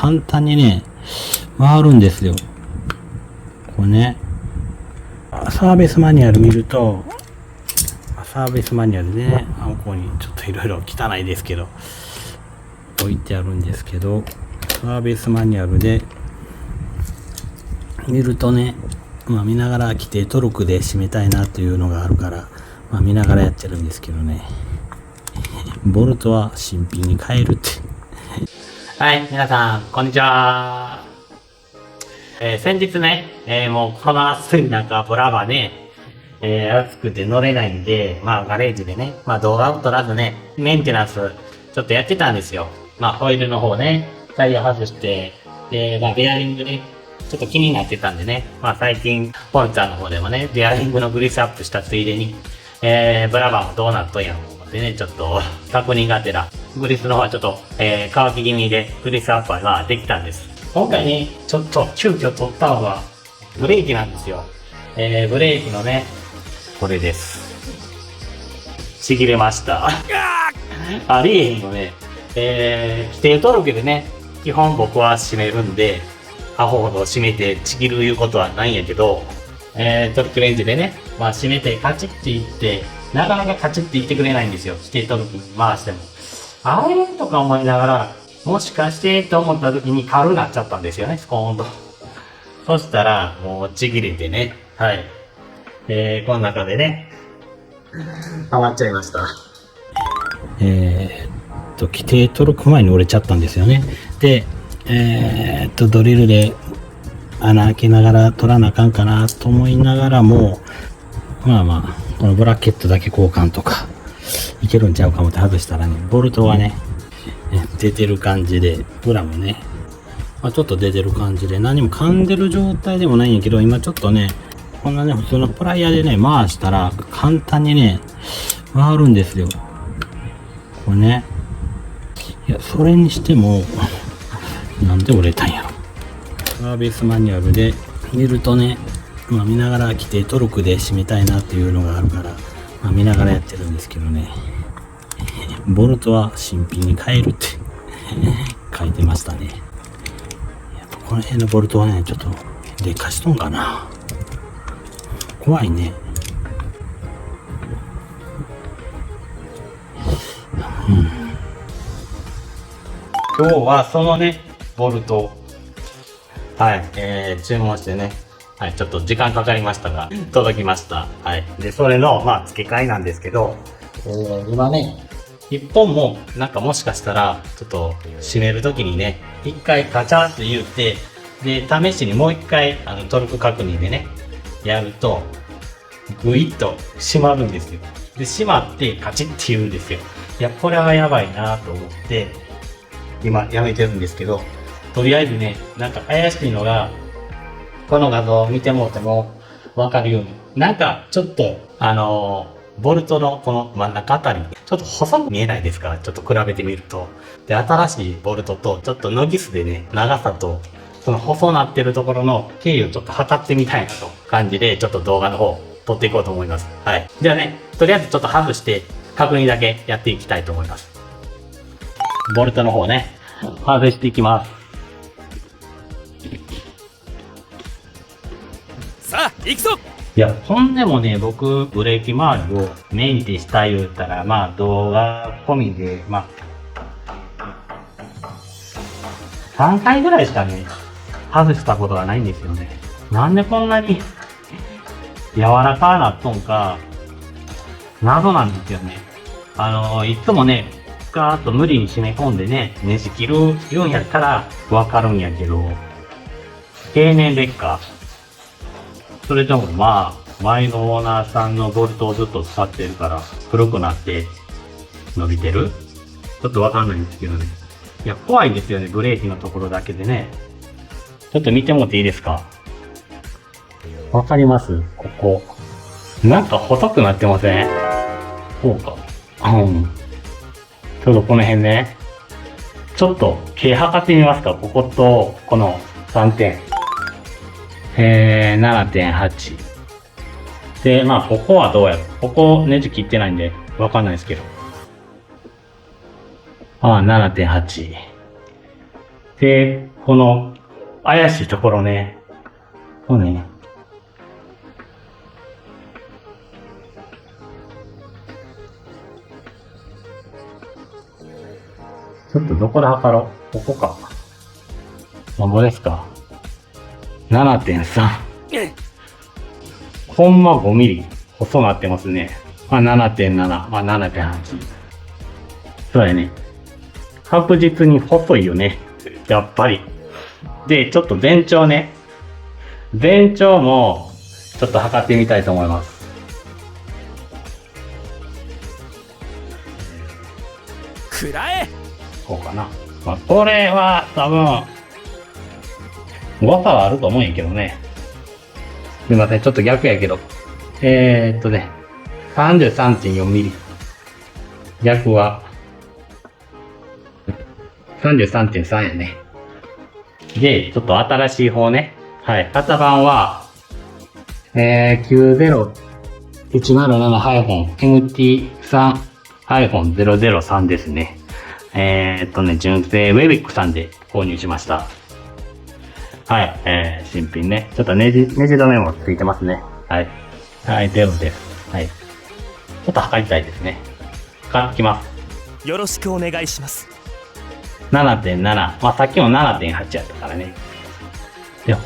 簡単にね、回るんですよ。これね、サービスマニュアル見ると、サービスマニュアルでね、ここにちょっといろいろ汚いですけど、置いてあるんですけど、サービスマニュアルで見るとね、見ながら規定トルクで締めたいなというのがあるから、見ながらやってるんですけどね。ボルトは新品に変えるって。はい、皆さん、こんにちは。先日ね、もうこの暑い中、ブラバね、暑くて乗れないんで、ガレージでね、動画を撮らずね、メンテナンスちょっとやってたんですよ。ホイールの方ね、タイヤ外して、で、ベアリングね、ちょっと気になってたんでね、最近、ポンチャーの方でもね、ベアリングのグリスアップしたついでに、ブラバもどうなっとんやろう思ってね、ちょっと確認がてら、グリスの方はちょっと、乾き気味でグリスアップはできたんです。今回ね、ちょっと急遽取ったのが、ブレーキなんですよ。ブレーキのね、これです。ちぎれました。ありえへんよね。規定トルクでね、基本僕は締めるんで、アホほど締めてちぎるいうことはないんやけど、トルクレンジでね、締めてカチッていって、なかなかカチッていってくれないんですよ。規定トルクに回しても。あれとか思いながら、もしかしてと思った時に軽くなっちゃったんですよね、スコーンと。そしたら、もうちぎれてね、はい。この中でね、はまっちゃいました。規定トルク前に折れちゃったんですよね。で、ドリルで穴開けながら取らなあかんかなと思いながらも、このブラケットだけ交換とか、いけるんちゃうかもって外したらね、ボルトがね、出てる感じで、ブラもね、ちょっと出てる感じで、何も噛んでる状態でもないんやけど、今ちょっとね、こんなね、普通のプライヤーでね、回したら、簡単にね、回るんですよ。これね。いや、それにしても、なんで折れたんやろ。サービスマニュアルで見るとね、見ながら規定トルクで締めたいなっていうのがあるから、見ながらやってるんですけどね。ボルトは新品に変えるって書いてましたね。やっぱこの辺のボルトはね、ちょっと劣化しとんかな。怖いね。今日はそのね、ボルト、はい、注文してね、はい、ちょっと時間かかりましたが、届きました。はい。で、それの、付け替えなんですけど、今ね、一本も、もしかしたら、ちょっと、締めるときにね、一回カチャンって言って、で、試しにもう一回、トルク確認でね、やると、ぐいっと締まるんですよ。で、締まってカチッって言うんですよ。いや、これはやばいなと思って、今、やめてるんですけど、とりあえずね、怪しいのが、この画像を見てもらってもわかるように、ちょっと、ボルトのこの真ん中あたり、ちょっと細く見えないですか？ちょっと比べてみると。で、新しいボルトと、ちょっとノギスでね、長さと、その細なってるところの経緯をちょっと測ってみたいなと感じで、ちょっと動画の方、撮っていこうと思います。はい。じゃあね、とりあえずちょっと外して、確認だけやっていきたいと思います。ボルトの方ね、外していきます。さあ、行くぞ！いや、ほんでもね、僕、ブレーキ周りをメンテした言うたら、動画込みで、3回ぐらいしかね、外したことがないんですよね。なんでこんなに柔らかなっとんか、謎なんですよね。いつもね、ガーッと無理に締め込んでね、ねじ切るようんやったらわかるんやけど、経年劣化、それとも前のオーナーさんのボルトをずっと使ってるから、古くなって伸びてる？ちょっとわかんないんですけどね。いや、怖いですよね、ブレーキのところだけでね。ちょっと見てもらっていいですか？わかります？ここ。細くなってません？こうか。ちょうどこの辺ね。ちょっと、径測ってみますか？ここと、この3点。7.8。で、ここはどうやろ？ここネジ切ってないんで、わかんないですけど。7.8。で、この怪しいところね。そうね。ちょっとどこで測ろう。ここか。なんぼですか。7.3。ほんま5ミリ。細なってますね。まあ7.7。まあ7.8。そうやね。確実に細いよね。やっぱり。で、ちょっと全長ね。全長も、ちょっと測ってみたいと思います。くらえ。こうかな。まあ、これは多分、誤差はあると思うんやけどね。すいません、ちょっと逆やけど。33.4 ミリ。逆は、33.3 やね。で、ちょっと新しい方ね。はい。型番は、90107-MT3-003 ですね。純正ウェビックさんで購入しました。はい。新品ね。ちょっとネジ止めもついてますね。はい。はい、ゼロです。はい。ちょっと測りたいですね。測ってきます。よろしくお願いします。7.7。まあ、さっきも 7.8 やったからね。でも。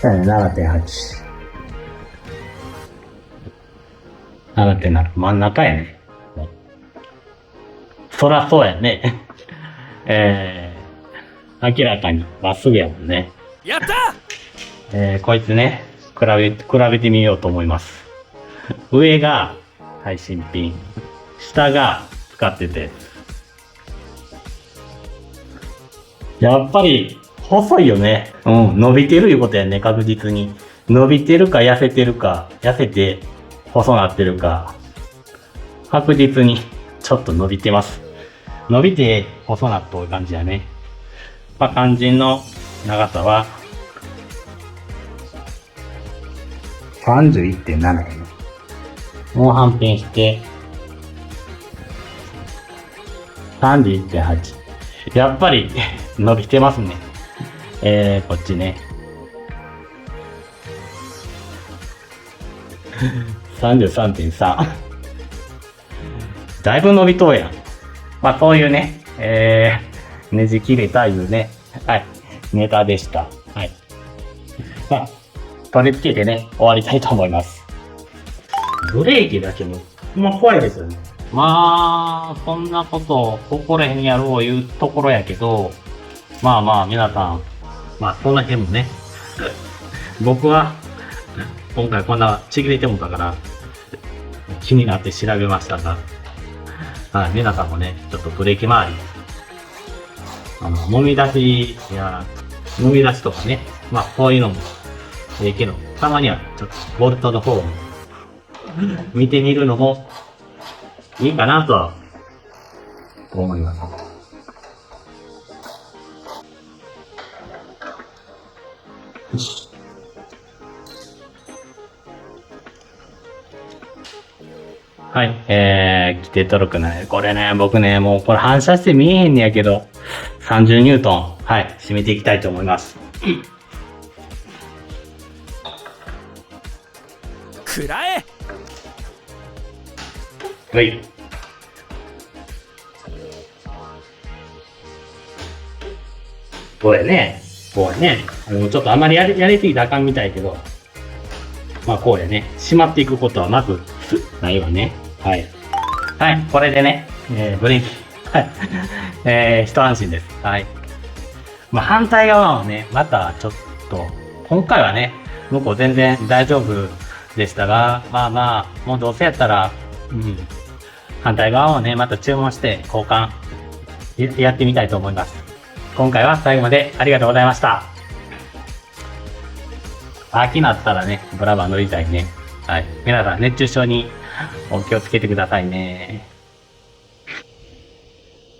7.8。7.7。真ん中やね。そらそうやね。明らかにまっすぐやもんね。やった。こいつね、比べてみようと思います。上が、はい、新品。下が使ってて。やっぱり、細いよね。うん、伸びてるいうことやね、確実に。伸びてるか痩せてるか、痩せて細なってるか。確実に、ちょっと伸びてます。伸びて細なっとる感じやね。まあ、肝心の長さは、31.7 やね。もう反転して、31.8。やっぱり伸びてますね。こっちね。33.3。だいぶ伸びとうやん。まあ、そういうね、ねじ切れたいうね、はい、ネタでした。はい。まあ、取り付けてね、終わりたいと思います。ブレーキだけも、まあ怖いですよね。まあ、そんなこと起これへんやろういうところやけど、まあまあ皆さん、まあその辺もね、僕は今回こんなちぎれてもたから気になって調べましたが、はい、皆さんもね、ちょっとブレーキ周り、もみ出しとかね、まあこういうのもいいけど、たまにはちょっとボルトの方を見てみるのもいいかなとは思います。はい、規定トルクね。これね、僕ね、もうこれ反射して見えへんねやけど、30ニュートン、はい、締めていきたいと思います。くらえ。はい。これね、こうね、ちょっとあまりやりすぎたらあかんみたいけど、まあこうやね、しまっていくことはまずないわね。はい。はい、これでね、ブレーキ。はい。一安心です。はい。まあ反対側はね、またちょっと、今回はね、向こう全然大丈夫でしたが、まあまあ、もうどうせやったら、反対側をね、また注文して交換やってみたいと思います。今回は最後までありがとうございました。秋になったらね、ブラバー乗りたいね。はい。皆さん熱中症にお気をつけてくださいね。